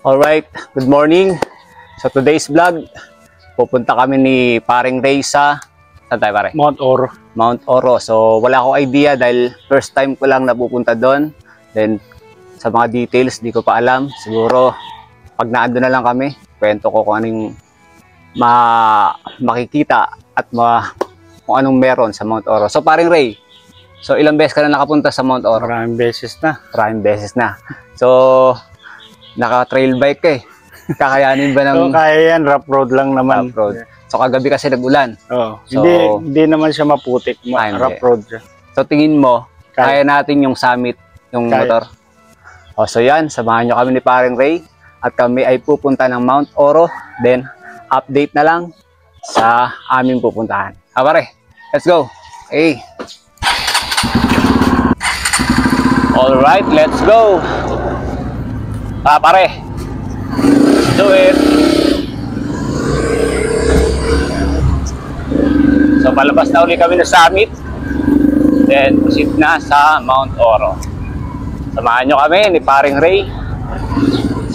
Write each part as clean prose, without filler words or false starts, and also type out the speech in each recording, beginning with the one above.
Alright, good morning. So today's vlog, pupunta kami ni Paring Ray sa, saan tayo pare? Mount Oro. Mount Oro. So wala akong idea dahil first time ko lang napupunta doon. Then sa mga details, di ko pa alam. Siguro pag naando na lang kami, kwento ko kung anong makikita at kung anong meron sa Mount Oro. So Paring Ray, so ilang beses ka na nakapunta sa Mount Oro? Maraming beses na. Maraming beses na. So naka-trail bike ka eh. Kakayanin ba ng So, kaya yan, rough road lang naman. rough road? So kagabi kasi nag-ulan. Oh, So, hindi naman siya maputik. Hindi. Rough road siya. So tingin mo, kaya Kaya. natin yung summit, yung Kaya. motor? O so yan, samahan nyo kami ni Paring Ray. At kami ay pupunta ng Mount Oro. Then update na lang sa aming pupuntahan. Pare, let's go. Hey. Alright, let's go. Pare, do it. So palabas na uli kami ng summit. Then proceed na sa Mount Oro. Samahan nyo kami ni Paring Ray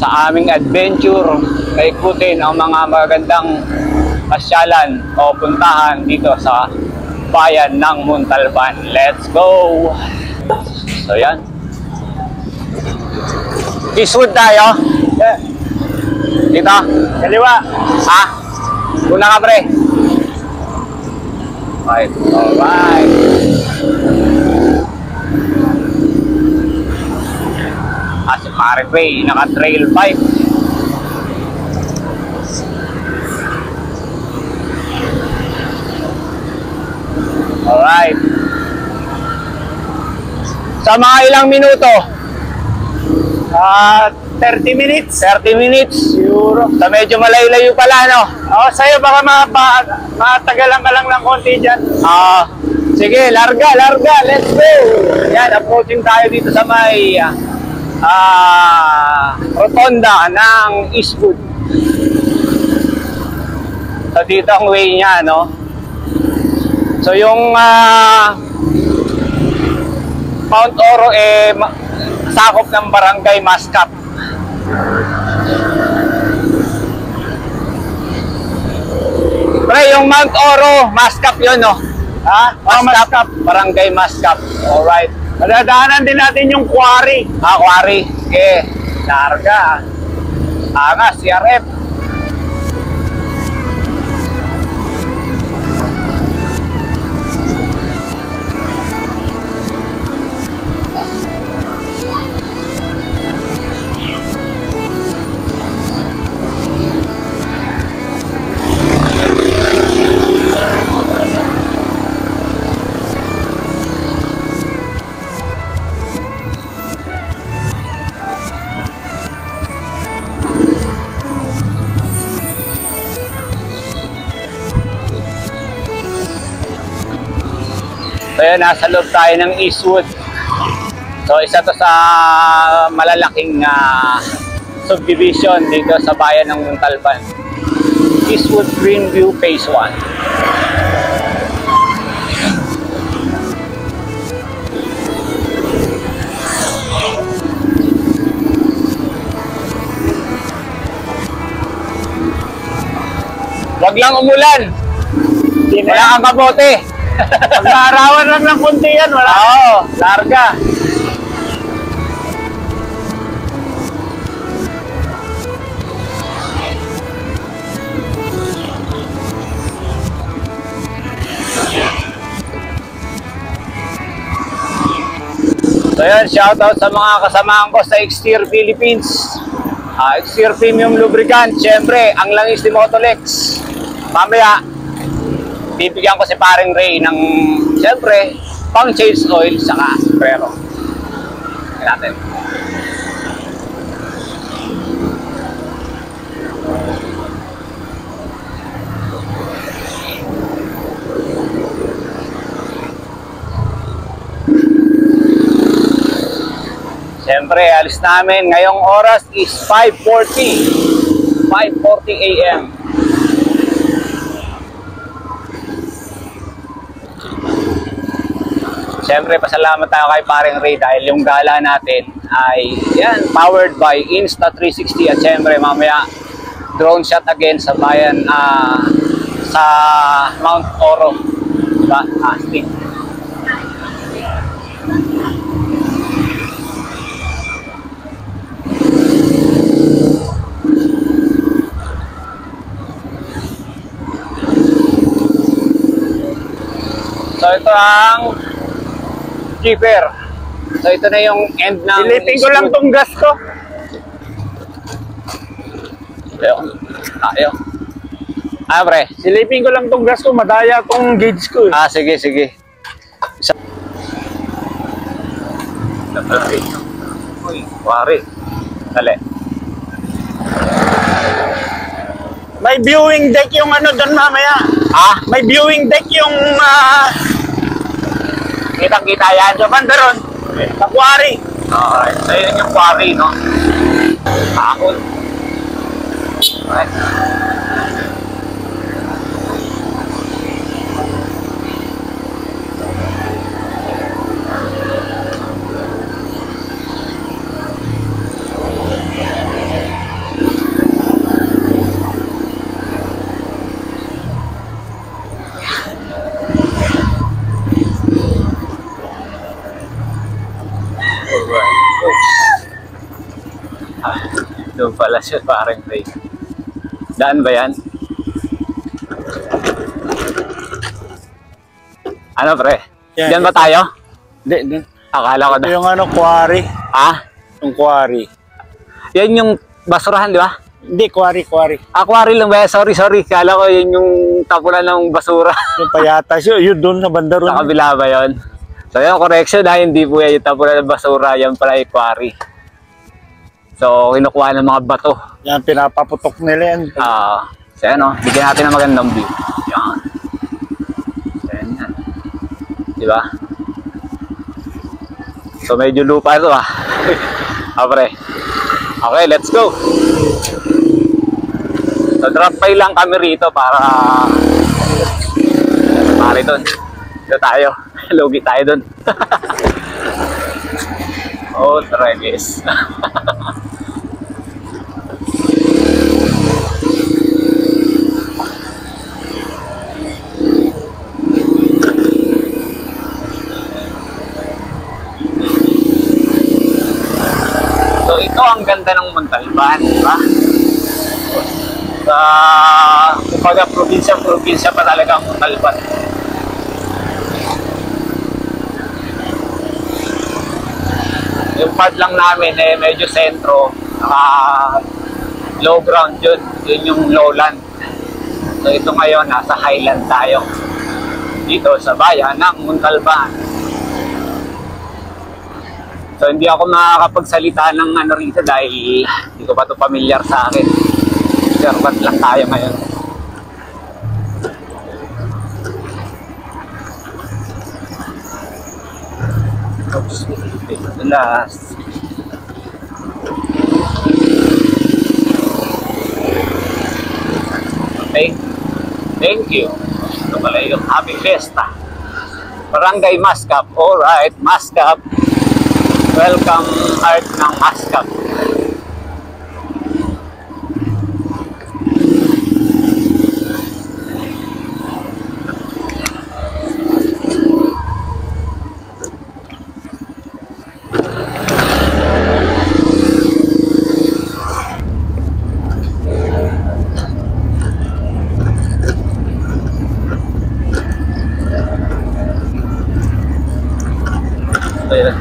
sa aming adventure na ikutin ang mga magagandang pasyalan o puntahan dito sa bayan ng Montalban. Let's go! So yan. Eastwood tayo. Yeah. Dito. Kaliwa. Ha? Una ka pre. Alright. Alright. Si Paring Ray, naka-trail bike. Alright. Sa mga ilang minuto? 30 minutes. 30 minutes. Siguro. So medyo malayo-layo pala, no? Sa'yo baka matagalan ka lang ng konti dyan. Sige, larga. Let's go! Yan, approaching tayo dito sa may rotonda ng Eastwood. So dito ang way niya, no? So yung Mount Oro sakop ng Barangay Mascap. Pre, yung Mount Oro, Mascap yun, no? Mascap. Barangay Mascap. Alright. Madadaanan din natin yung quarry. Quarry. Larga. Angas, CRF. So yun, nasa loob tayo ng Eastwood. So isa to sa malalaking subdivision dito sa bayan ng Montalban. Eastwood Greenview Phase 1. Wag lang umulan. Wala kang kabote. Pag-aarawan lang ng konti yan. Wala. Oo, larga. So yun, shoutout sa mga kasamahan ko sa Exterior Philippines. Exterior Premium Lubricant, syempre, ang langis ni Motolex. Mamaya, bibigyan ko si Paring Ray ng, syempre, pang change oil saka pero. Natin. Siyempre, alis namin. Ngayong oras is 5:40 a.m. Siyempre, pasalamat tayo kay Paring Ray dahil yung gala natin ay yan, powered by Insta360 at siyempre mamaya drone shot again sa bayan sa Mount Oro. Diba? Astig. So ito ang keeper. So ito na yung end ng Silipin ko lang tong gas ko. Tayo. Pre. Silipin ko lang tong gas ko. Madaya tong gauge ko. Sige, sige. Uy, wari. Dali. May viewing deck yung ano doon mamaya. May viewing deck yung Kitang-kita yan. sa bandaron. Sa quarry. Okay. So yun yung quarry, no? Takot. Okay. Doon pala siya, Paring Ray. Daan ba yan? Ano, pre? Yan. Diyan ba tayo? Hindi. Akala ko Ito na. yung ano, quarry. Yung quarry. Yan yung basurahan, di ba? Hindi, quarry. Quarry lang ba? Sorry. Kala ko yun yung tapunan ng basura. Yung payatas yun doon sa bandaron. Sa kabila ba yun? So yung correction hindi po yan yung tapunan ng basura. Yan pala yung quarry. So kinukuha ng mga bato. Yan, pinapaputok nila yan. So yan o, bigyan natin ng magandang view. Yan. So yan. Di ba? So medyo lupa ito Pre. Okay, let's go. So drop by lang kami rito para doon. Dito tayo. Logi tayo doon. Oh, Travis. So ito ang ganda ng Montalban, di ba? Kumbaga probinsya pa talaga ang Montalban. Yung part lang namin medyo sentro, low ground yun yung lowland. So ito ngayon nasa highland tayo dito sa bayan ng Montalban. So hindi ako makakapagsalita ng ano rito dahil hindi ko pa ito familiar sa akin. Servat lang tayo ngayon. Oops, the last. Okay, thank you. Ito pala yung Happy Fiesta. Barangay Mascap. Alright, Mascap. Welcome Art ng Mascap. Ayan.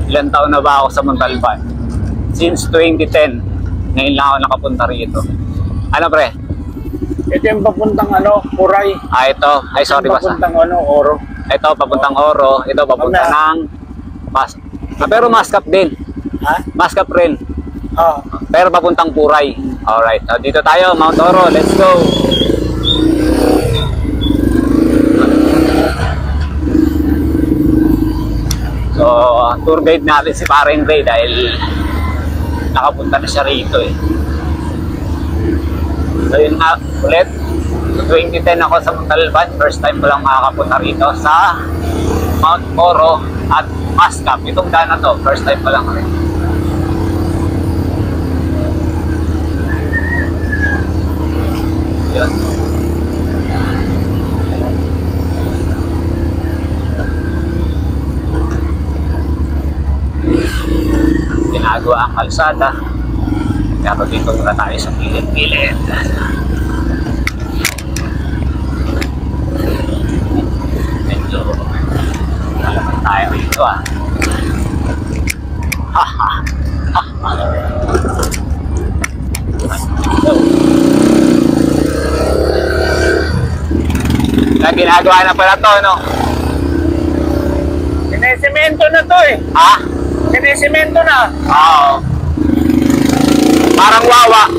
Ilan taon na ba ako sa Montalban? Since 2010. Ngayon lang ako nakapunta rito. Ano pre? Ito yung papuntang ano, Puray. Ito. Ay sorry basta. Papuntang ano, Oro. Ito papuntang Oro. Ito papunta ng pero Mascap din. Mascap rin. Pero papuntang Puray. Alright. Dito tayo, Mount Oro. Let's go. So, tour guide natin si Paring Ray dahil nakapunta na siya rito So, yun nga ulit. So 2010 ako sa Montalban. First time ko lang makakapunta rito sa Mount Oro at Mascap. Itong daan na to, first time ko lang rin. Yun. Ginagawa ang kalsada. Pero dito muna tayo sa gilid-gilid. Medyo nalaman tayo dito ah. Haha. Ginagawa na pala to, no? Sinesemento na to eh. Ha? Sinesemento na. Oo. Parang wawa.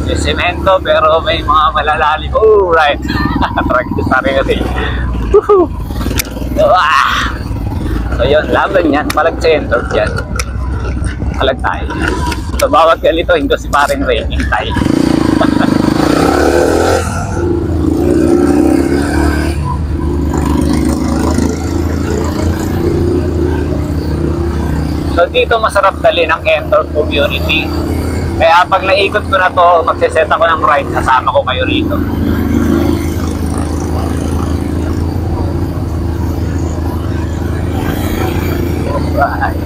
Yung semento pero may mga malalalim. Oh, right. Practice na rin kasi. Woohoo! So yun, laban yan. Palag center dyan. Palag tayo. So bawat ganito, hindi si paring Ray. Hintay. So dito masarap dali ng Enter community. Kaya pag naikot ko na to, magsiset ako ng ride, kasama ko kayo rito. Alright.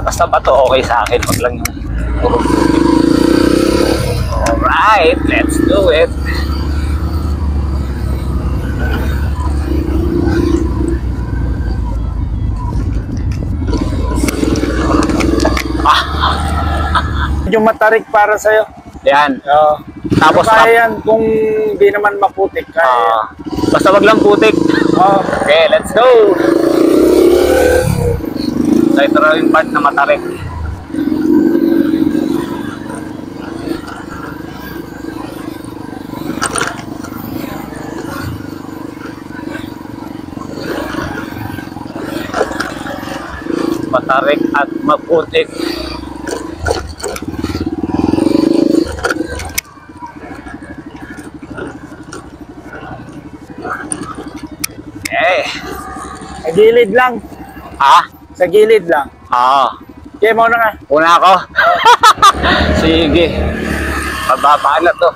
Basta ba to okay sa akin, wag lang yung alright, let's do it. Medyo matarik para sa'yo. Yan. Tapos Tapos kaya yan kung di naman maputik. Kaya. basta wag lang putik. Okay, let's go. So ito na yung part na matarik. Matarik at maputik. Okay. Sa gilid lang. Ha? Sa gilid lang. Oo. Okay, mo na nga. Una ako. Sige. Mababaan na to.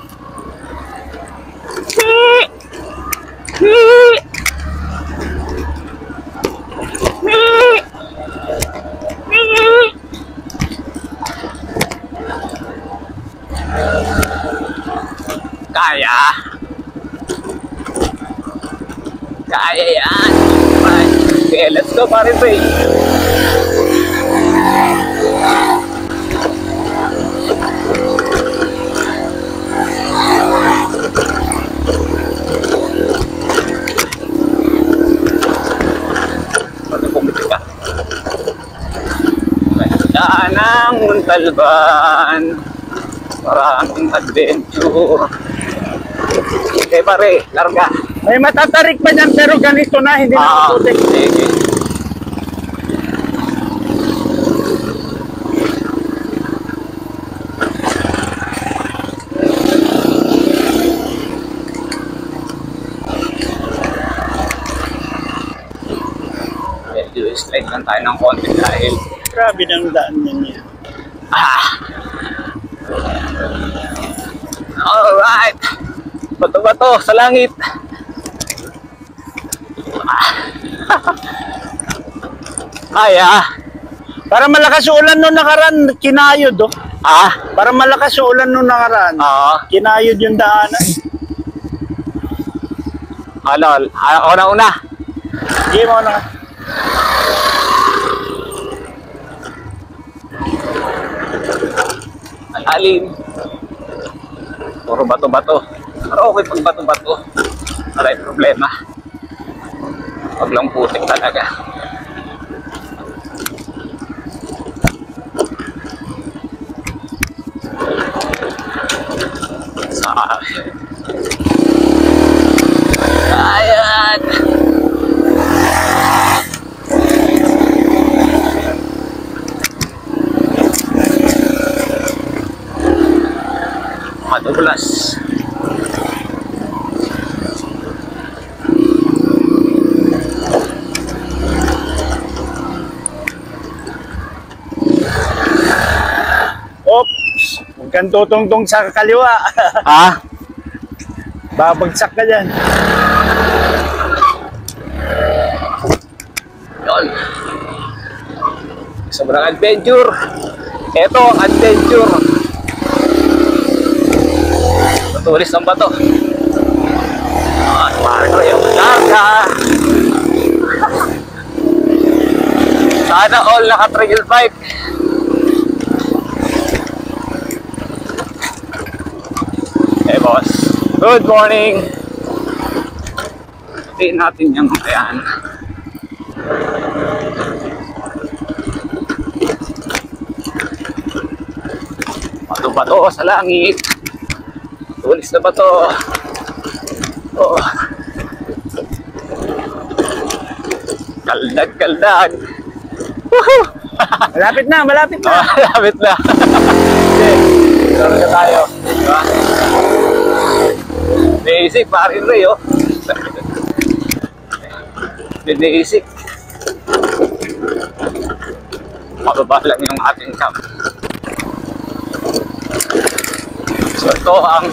Kaya. Kaya yan. Okay, let's go, pare Ray. Daan ng Montalban, maraming adventure. Okay pare, larga. May matatarik pa dyan pero ganito na, hindi na maputik. Sige. Medyo straight lang tayo ng konti dahil Grabe ng daan niya. Alright. Bato-bato sa langit. Kaya. Para malakas yung ulan nung nakaraan, kinayod oh. Para malakas yung ulan nung nakaraan, kinayod yung daanan. Ano, ako na una. Sige mo na. Alalim. Puro bato-bato. Pero okay pag bato-bato. Wala yung problema. Wag lang putik talaga. Ayan. Madulas. Oops! Huwag kang tutungtong sa kaliwa. Ah? Babagsak ka dyan. Yun. Sobrang adventure. Ito ang adventure. Tutulis ng bato. Parang yung daga. Sana all naka-trail bike. Hey boss. Good morning. Tiin natin yung ayan. Bato-bato sa langit. Tulis na bato. Oh. Kaldag-kaldag. Woohoo! Malapit na, malapit na. Malapit na. Okay. Meron na tayo. Diba? Basic, parin rin oh. Basic. Mababa lang yung ating camp. So ito ang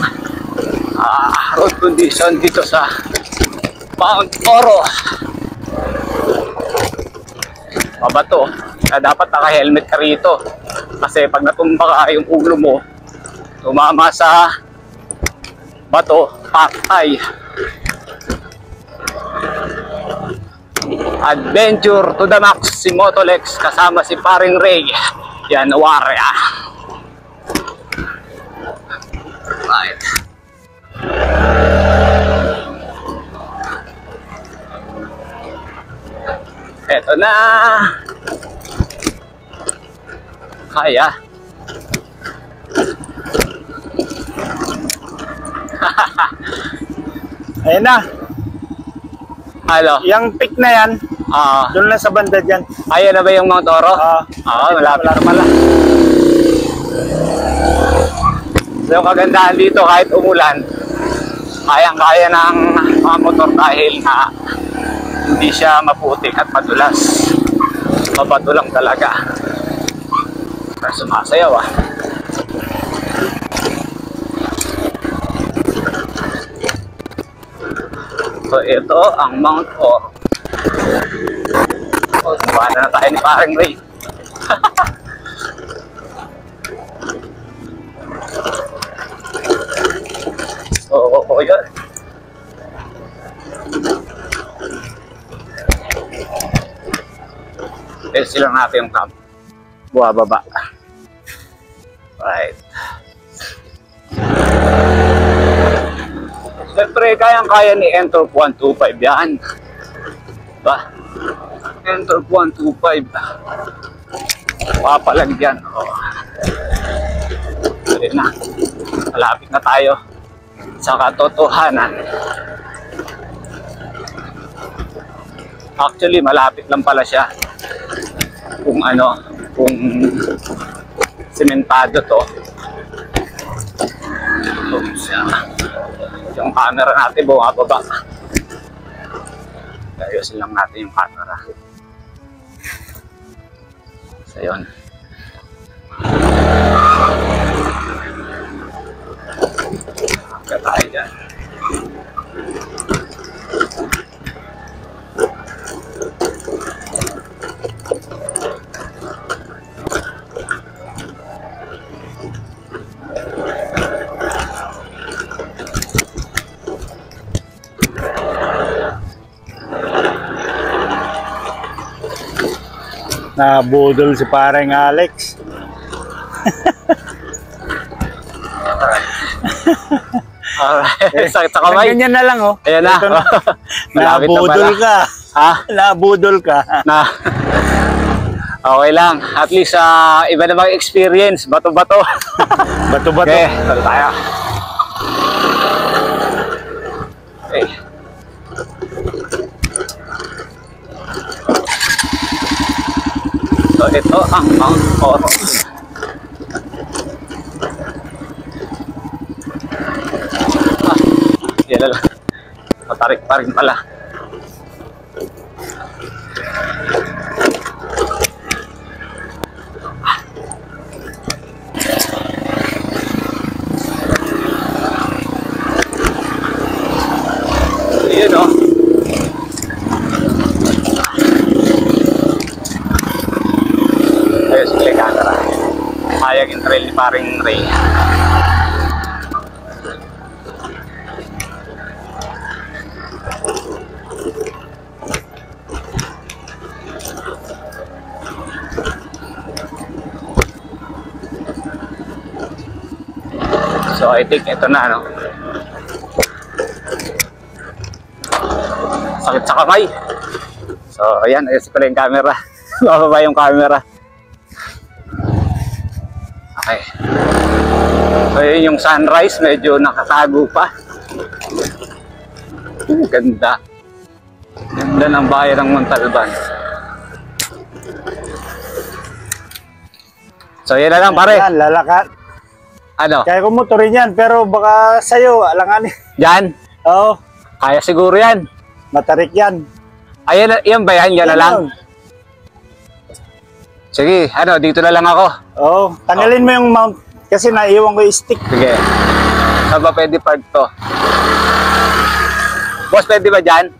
road condition dito sa Mount Oro. Mabato. Na dapat naka-helmet ka rito. Kasi pag natumba ka yung ulo mo, tumama sa bato, patay. Adventure to the max si Motolex kasama si Paring Ray. January. Right. Eto na. Kaya. Ayan na. Halo. Yung peak na yan, doon lang sa banda dyan. Ayan na ba yung Mount Oro? Malapit na pala. So yung kagandahan dito kahit umulan, kayang-kaya ng mga motor dahil na hindi siya maputik at madulas. Mabato lang talaga. Pero sumasayaw ah. So ito ang Mount Oro. O, sumana na tayo ni Paring Ray. So, yun. Test lang natin yung camp. Buwababa. Right. Siyempre, kayang-kaya ni Entorp 125 yan. Diba? Entorp 125. Papalagyan. Oh. Ayun na. Malapit na tayo sa katotohanan. Actually, malapit lang pala siya. Kung ano, kung sementado to. Oops, yung camera natin bumababa. Ayusin lang natin yung camera. So yun. Hangga tayo dyan. Nabudol si Paring Alex. Alright. Sakit sa kamay. Ganyan na lang oh. Ayan na. Nabudol ka. Ha? Nabudol ka. Na. Okay lang. At least iba namang experience. Bato-bato. Bato-bato. Okay, talo tayo. Okay. So ito ang Mount Oro. Yan lang. Patarik pa rin pala. Yun o. Ayos, sige camera. Hayag yung trail ni paring Ray. So I think ito na, no? Sakit sa kamay. So ayan, ayos pala yung camera. Bababa yung camera. Okay. So yun yung sunrise, medyo nakatago pa. Ganda. Ganda ng bayan ng Montalban. So yan na lang pare. Yan, lalakad. Ano? Kaya ko motorin yan, pero baka sa'yo, alangan. Yan? Oo, Kaya siguro yan. matarik yan. Ayan, yan ba yan? Yan na lang. yun. Sige, ano, dito na lang ako. Oo, tanggalin mo yung mount, kasi naiwan ko yung stick. Sige. Saan ba pwede park to? Boss, pwede ba dyan?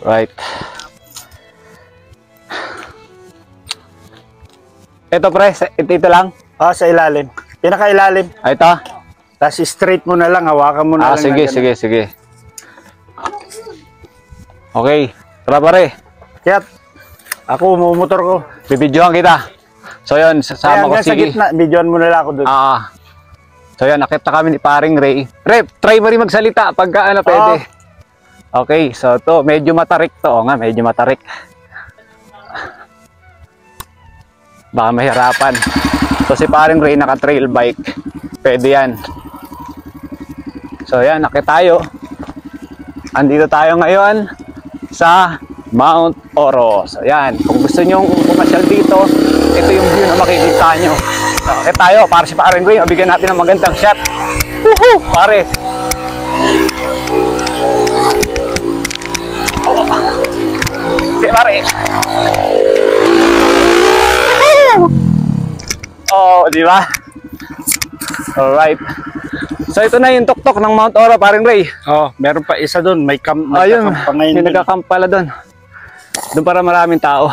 Right. Ito pre, ito lang. Sa ilalim. Pinaka-ilalim. Ito. Tapos straight mo na lang, hawakan mo na lang. Sige, na ganun. sige. Okay. Tara pare. Kaya, ako, umumotor ko. Bibidyohan kita. So yun, sasama ko, Kaya hanggang sa sige. gitna, videoan mo na lang ako doon. So yun, nakita kami ni paring Ray. Ray, try mo rin magsalita pagka ano pwede. Okay, so to, medyo matarik to. O nga, medyo matarik. Baka mahirapan. So si paring Ray naka-trail bike. Pwede yan. So yan, nakita tayo. Andito tayo ngayon sa Mount Oro. So yan, kung gusto nyo pumasyal dito, ito yung view na makikita nyo. So, nakita tayo, para si paring Ray, mabigyan natin ng magandang shot. Woohoo! Pare! Okay, pare. Oh, di ba? Alright. So ito na yung tuktok ng Mount Oro, paring Ray. Meron pa isa doon. May Ayun, pa ngayon may dun. nagka-camp pala doon. Doon para maraming tao.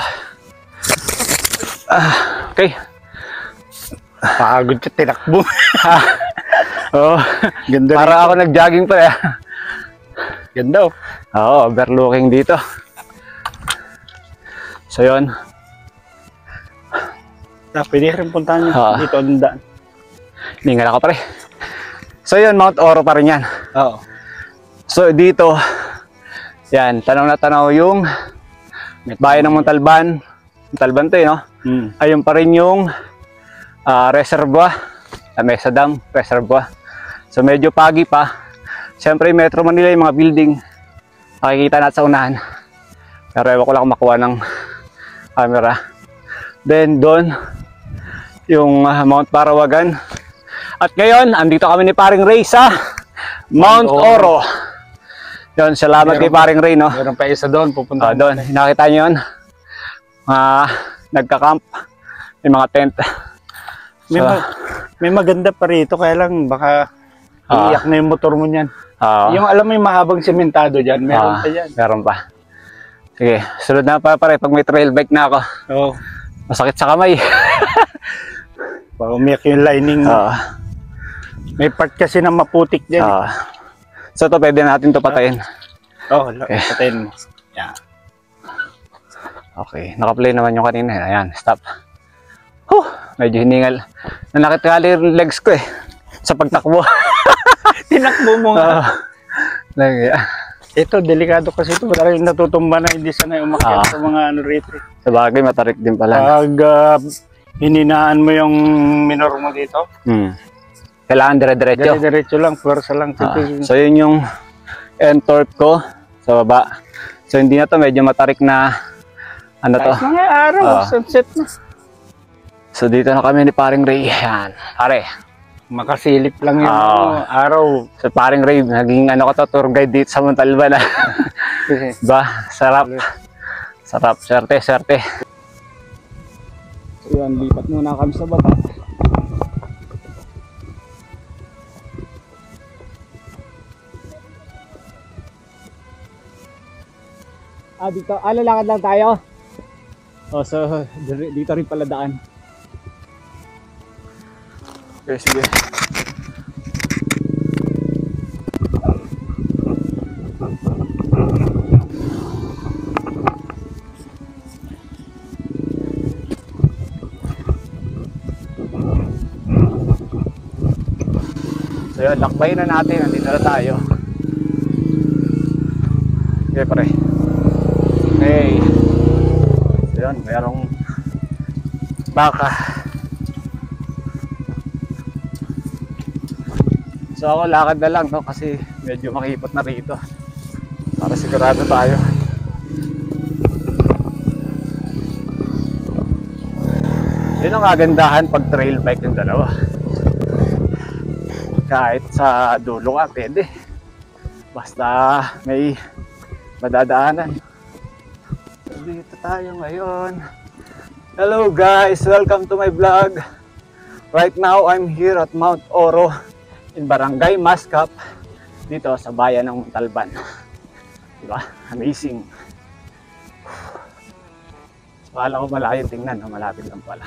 Okay. Pagod ka, tinakbo. Oh, Ganda para rito. ako nag-jogging pa eh. Ganda oh. Oo, overlooking dito. So yun. Pwede rin puntahan nyo. Dito ang daan. Ningal ako pare. So yun, Mount Oro pa rin yan. Oo. So dito, yan, tanaw na tanaw yung bayan ng Montalban. Montalban to eh, no? Ayun pa rin yung reservoir, Mesa Dam, reservoir. So medyo pagi pa. Siyempre Metro Manila yung mga building. Makikita natin sa unahan. Pero ewan ko lang kung makuha ng camera. Then doon, yung Mount Parawagan. At ngayon, andito kami ni paring Ray sa Mount Oro. Yun, salamat kay paring Ray, no? Meron pa isa doon, pupunta Doon, nakita nyo yun. Nagka-camp. May mga tent. May maganda pa rito, kaya lang baka iiyak na yung motor mo niyan. Yung alam mo yung mahabang sementado dyan, meron pa dyan. Meron pa. Sige, sunod na pa pare pag may trail bike na ako. Oo. Masakit sa kamay. Baka umiyak yung lining mo. May part kasi na maputik dyan. So ito pwede natin ito patayin. Okay. Patayin mo. Yeah. Okay, naka-play naman yung kanina. Ayan, stop. Medyo hiningal. Nanakit kali yung legs ko eh. Sa pagtakbo. Tinakbo mo nga. Ito, delikado kasi ito. Maraming natutumba na hindi sanay umakyat sa mga ano rito. Sa bagay, matarik din pala. Pag hininaan mo yung minor mo dito, kailangan dire-diretso. diretso lang, pwersa lang. So yun yung end torque ko sa baba. So hindi na to, medyo matarik na ano to. Kahit mga araw, sunset na. So dito na kami ni Paring Ray. Yan, pare. Makasilip lang yung araw. So Paring Ray, naging ano ko to, tour guide dito sa Montalban. Ba, sarap. Sarap, swerte. So yun, lipat muna kami sa baba. Dito, lalakad lang tayo. So dito rin pala daan. Okay, sige. So yun, lakbayin na natin. Nandito na tayo. Okay, pare. Okay. So yun, mayroong baka. So ako lakad na lang, no, kasi medyo makipot na rito. Para sigurado tayo. Yun ang kagandahan pag trail bike yung dalawa. Kahit sa dulo ka, pwede. Basta may madadaanan. So dito tayo ngayon. Hello guys, welcome to my vlog. Right now I'm here at Mount Oro in Barangay Mascap, dito sa bayan ng Montalban. Diba? Amazing. Akala ko malayo tingnan, no? Malapit lang pala.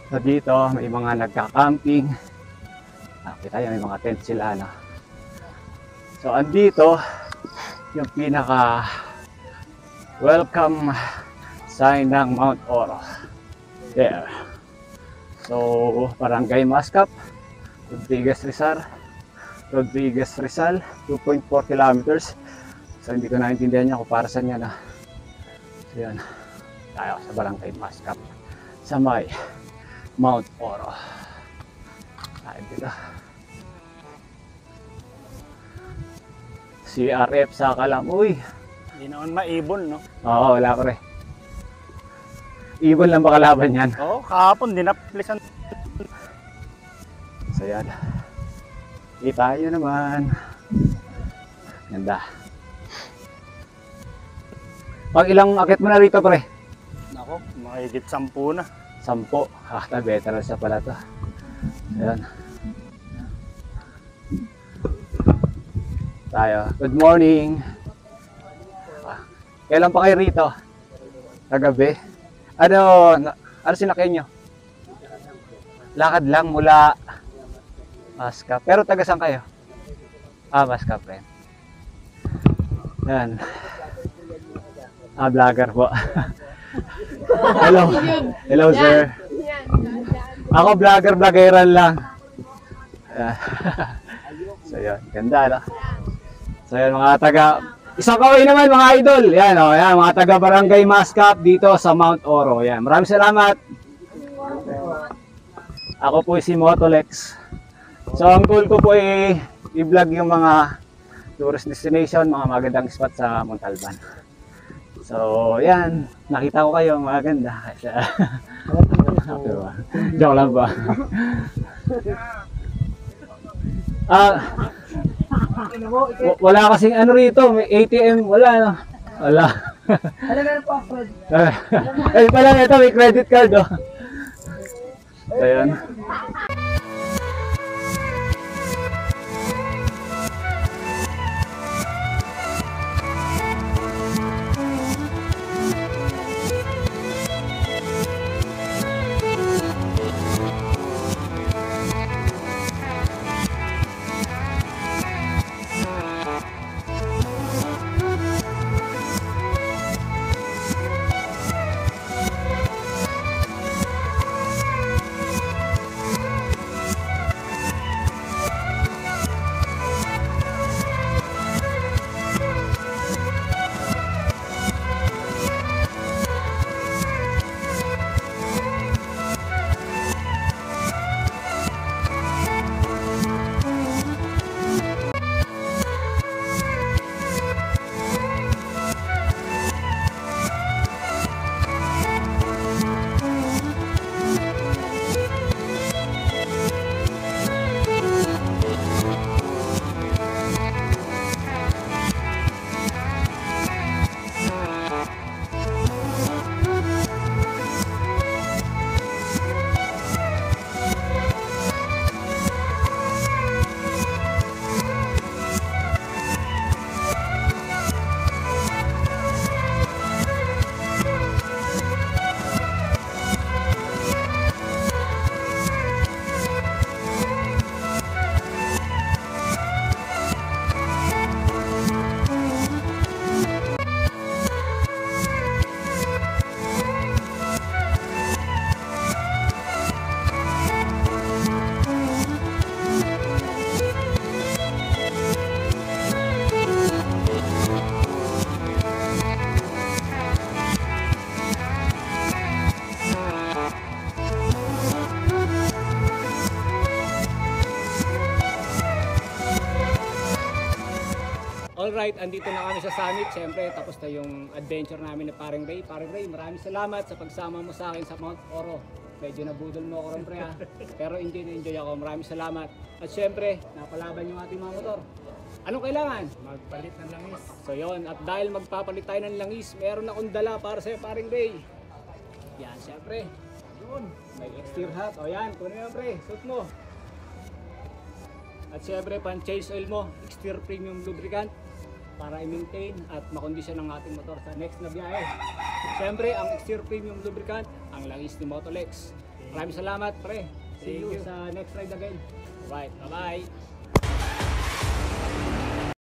So dito may mga nagka-camping. Kita yung may mga tent sila, no? So andito yung pinaka welcome sign ng Mount Oro. There. So Barangay Mascap, Rodriguez Rizal, 2.4 kilometers. So hindi ko naintindihan niya kung para saan yan. So yan, tayo sa Barangay Mascap sa may Mount Oro. Tayo dito. CRF sa Kalamuy. Hindi naman maibon, no? Oo, wala ko rin. Ibon lang ba kalaban yan? Oo, kahapon dinaplisan. So yan. Kita nyo naman. Ganda. Pag ilang akit mo na rito, pre? Nako, mahigit 10 na. 10. Veteran siya pala to. Ayan. Tayo. Good morning. Kailan pa kayo rito? Kagabi? Ano sinakyan nyo? Lakad lang mula Mascap. Pero taga saan kayo? Mascap rin. Yan. Vlogger po. Hello. Hello, sir. Ako vloggeran lang. So yun, ganda, no? So yun, mga taga isang kaway naman, mga idol. Yan, oh, yan, mga taga Barangay Mascap dito sa Mount Oro. Yan, maraming salamat. Ako po si Motolex. So ang goal ko po ay i-vlog yung mga tourist destination, mga magandang spot sa Montalban. So yan, nakita ko kayo, maganda. Joke lang ba? Wala kasing ano rito, may ATM, wala, no? Wala. Eh pala ito, may credit card, oh. Ayan. Alright, andito na kami sa summit. Siyempre, tapos na yung adventure namin ni Paring Ray. Paring Ray, maraming salamat sa pagsama mo sa akin sa Mount Oro. Medyo nabudol mo ako rin, pre, ha. Pero enjoy na enjoy ako. Maraming salamat. At siyempre, napalaban yung ating mga motor. Anong kailangan? Magpalit ng langis. So yon, at dahil magpapalit tayo ng langis, meron akong dala para sa'yo, Paring Ray. Yan, siyempre. Yun, may exterior hat. O yan, kunin mo yan, pre. Suot mo. At siyempre, pan-change oil mo, exterior premium lubricant para i-maintain at makondisyon ang ating motor sa next na biyahe. Siyempre, ang exterior premium lubricant, ang langis ni Motolex. Maraming salamat, pre. See you sa next ride again. Alright, bye-bye.